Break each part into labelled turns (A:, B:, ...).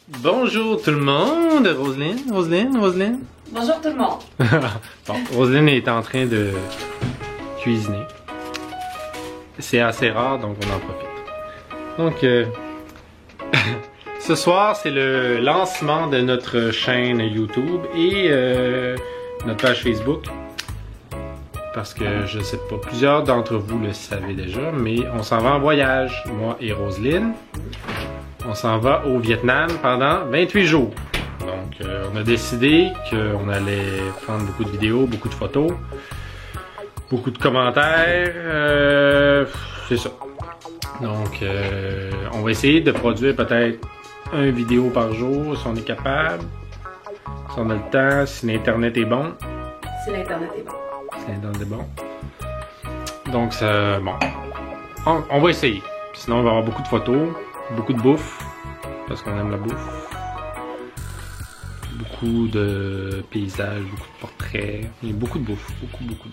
A: Bonjour tout le monde, Roselyne.
B: Bonjour tout le monde.
A: Bon, Roselyne est en train de cuisiner. C'est assez rare, donc on en profite. Donc, ce soir, c'est le lancement de notre chaîne YouTube et notre page Facebook. Parce que je sais pas, plusieurs d'entre vous le savez déjà, mais on s'en va en voyage, moi et Roselyne. On s'en va au Vietnam pendant 28 jours. Donc, on a décidé qu'on allait prendre beaucoup de vidéos, beaucoup de photos, beaucoup de commentaires. C'est ça. Donc, on va essayer de produire peut-être une vidéo par jour si on est capable, si on a le temps, si l'Internet est bon.
B: Si l'Internet est bon.
A: Si l'Internet est bon. Donc, ça, bon. On va essayer. Sinon, on va avoir beaucoup de photos. Beaucoup de bouffe, parce qu'on aime la bouffe. Beaucoup de paysages, beaucoup de portraits. Il y a beaucoup de bouffe, beaucoup de bouffe.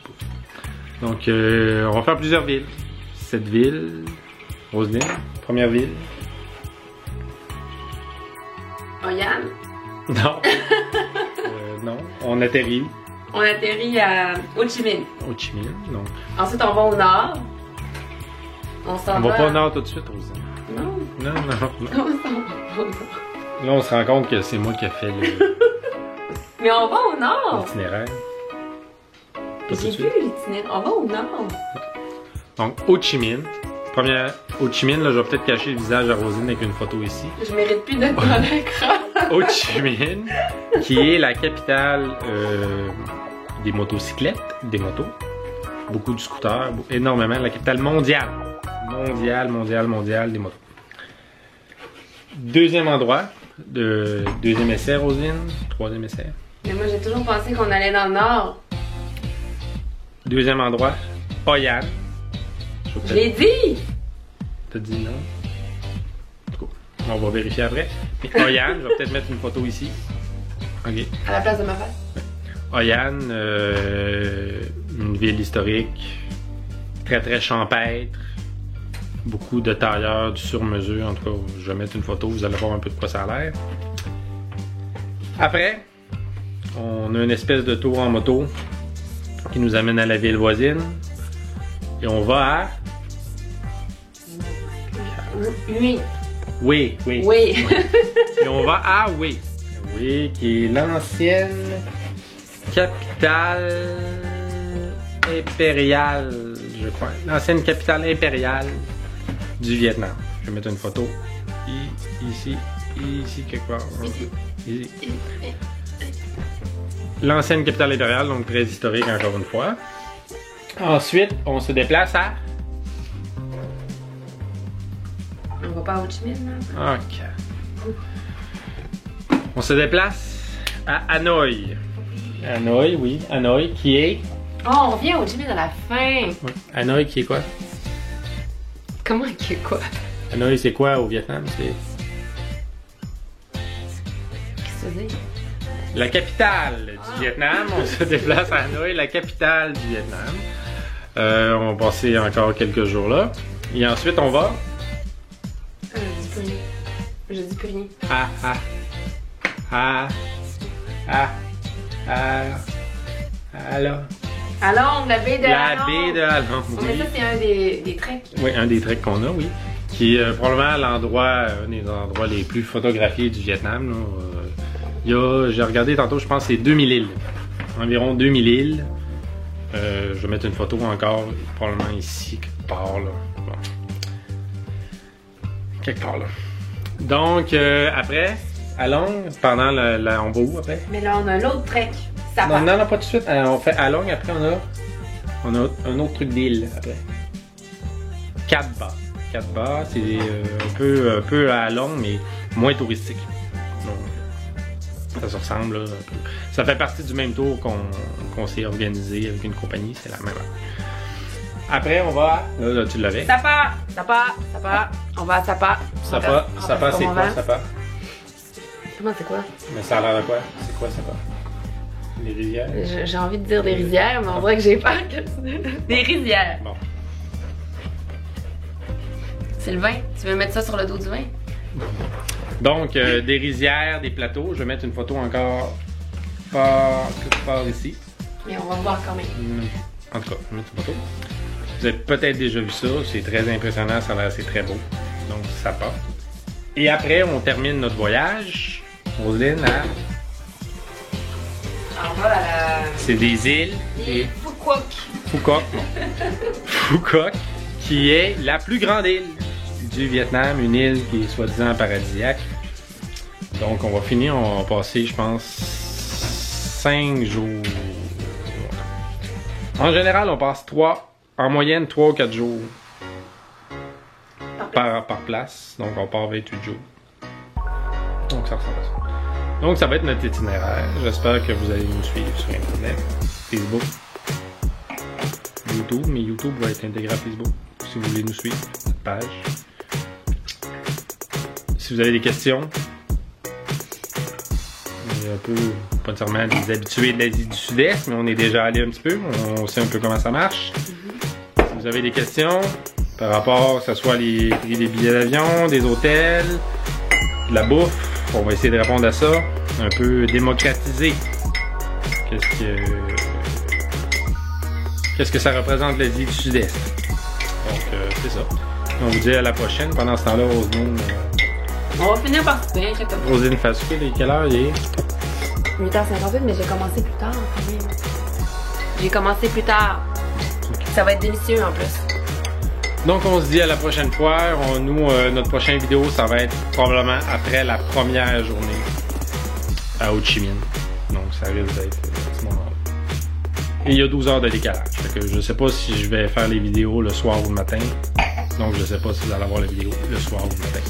A: Donc, on va faire plusieurs villes. Cette ville, Roselyne, première ville.
B: Yann?
A: Non. Non, on atterrit.
B: On atterrit à Ho Chi Minh.
A: Ho Chi Minh, donc.
B: Ensuite, on va au nord. On s'en va.
A: On va pas au nord tout de suite, Roselyne.
B: Non.
A: Non.
B: On s'en va au nord.
A: Là, on se rend compte que c'est moi qui ai fait
B: Mais on va au nord.
A: l'itinéraire.
B: J'ai vu l'itinéraire. On va au nord.
A: Donc, Ho Chi Minh. Première, Ho Chi Minh, là, je vais peut-être cacher le visage à Roselyne avec une photo ici.
B: Je mérite plus d'être dans l'écran.
A: Ho Chi Minh, qui est la capitale des motocyclettes, des motos. Beaucoup de scooters, énormément. La capitale mondiale. Mondiale des motos. Deuxième endroit, deuxième essai, Roselyne. Troisième essai.
B: Mais moi, j'ai toujours pensé qu'on allait dans le nord.
A: Deuxième endroit, Hoi An.
B: Je l'ai dit!
A: T'as dit non? En tout cas, on va vérifier après. Mais Hoi An, je vais peut-être mettre une photo ici. Ok.
B: À la place de ma face.
A: Hoi An, une ville historique, très champêtre, beaucoup de tailleurs, du sur-mesure. En tout cas, je vais mettre une photo, vous allez voir un peu de quoi ça a l'air. Après, on a une espèce de tour en moto qui nous amène à la ville voisine. Et on va à...
B: Oui.
A: Oui. Et on va à Hue. Hue, qui est l'ancienne capitale impériale, je crois. L'ancienne capitale impériale du Vietnam. Je vais mettre une photo ici quelque part. Ici. L'ancienne capitale impériale, donc très historique encore une fois. Ensuite, on se déplace à...
B: On va pas à Ho Chi Minh, là?
A: Ok. On se déplace à Hanoï. Hanoï, oui. Hanoï qui est...
B: Oh, on revient à Ho Chi Minh à la fin.
A: Oui. Hanoï qui est quoi?
B: Comment qui est quoi?
A: Hanoï, c'est quoi au Vietnam? C'est...
B: Qu'est-ce que tu dis?
A: La capitale du Vietnam. On se déplace à Hanoï, la capitale du Vietnam. On va passer encore quelques jours là. Et ensuite, on va...
B: Je dis plus rien.
A: Alors.
B: Along, la baie de
A: La
B: Along.
A: baie de Along.
B: Oh, mais ça, c'est un des treks.
A: Oui, un des treks qu'on a, oui. Qui est probablement l'endroit, un des endroits les plus photographiés du Vietnam. Là. J'ai regardé tantôt, je pense que c'est 2000 îles. Environ 2000 îles. Je vais mettre une photo encore, probablement ici, quelque part là. Bon. Quelque part là. Donc, après, à Long, pendant on va où après?
B: Mais là, on a l'autre trek. Ça
A: Non,
B: va.
A: non, pas tout de suite. On fait à Long, après on a un autre truc d'île après. 4 bas. 4 bas, c'est un peu à Long, mais moins touristique. Donc, ça se ressemble là, un peu. Ça fait partie du même tour qu'on s'est organisé avec une compagnie, c'est la même heure. Après, on va... Là, tu l'avais.
B: Sapa. On va à Sapa.
A: Sapa, c'est quoi Sapa?
B: Comment c'est quoi?
A: Mais ça a l'air de quoi? C'est quoi Sapa? Les rivières?
B: J'ai envie de dire des rizières, mais on dirait que j'ai peur que... Des rizières.
A: Bon.
B: C'est le vin. Tu veux mettre ça sur le dos du vin?
A: Donc, des rizières, des plateaux. Je vais mettre une photo encore par ici.
B: Mais on va voir quand même.
A: En tout cas, je vais mettre une photo. Vous avez peut-être déjà vu ça. C'est très impressionnant. Ça a l'air, c'est très beau. Donc, ça part. Et après, on termine notre voyage. Roselyne, à...
B: On va à la...
A: C'est des îles.
B: Et Phuquoc.
A: Phuquoc, qui est la plus grande île du Vietnam, une île qui est soi-disant paradisiaque. Donc on va finir, on va passer, je pense, 5 jours. En général, on passe en moyenne 3 ou 4 jours par place. Donc on part 28 jours. Donc ça ressemble à ça. Donc ça va être notre itinéraire. J'espère que vous allez nous suivre sur Internet, Facebook, YouTube, mais YouTube va être intégré à Facebook si vous voulez nous suivre, notre page. Si vous avez des questions, on est un peu, pas nécessairement des habitués de l'Asie du Sud-Est, mais on est déjà allé un petit peu, on sait un peu comment ça marche. Si vous avez des questions par rapport, que ce soit les prix des billets d'avion, des hôtels, de la bouffe, on va essayer de répondre à ça, un peu démocratiser. Qu'est-ce que ça représente l'Asie du Sud-Est? Donc, c'est ça. On vous dit à la prochaine. Pendant ce temps-là, Roselyne...
B: On va finir par se bien,
A: Roselyne fait souper. Quelle heure il est?
B: 8h58, mais j'ai commencé plus tard quand même. J'ai commencé plus tard. Ça va être délicieux en plus.
A: Donc, on se dit à la prochaine fois. Notre prochaine vidéo, ça va être probablement après la première journée à Ho Chi Minh. Donc, ça risque d'être à ce moment-là. Et il y a 12 heures de décalage. Fait que je sais pas si je vais faire les vidéos le soir ou le matin. Donc, je sais pas si vous allez avoir les vidéos le soir ou le matin.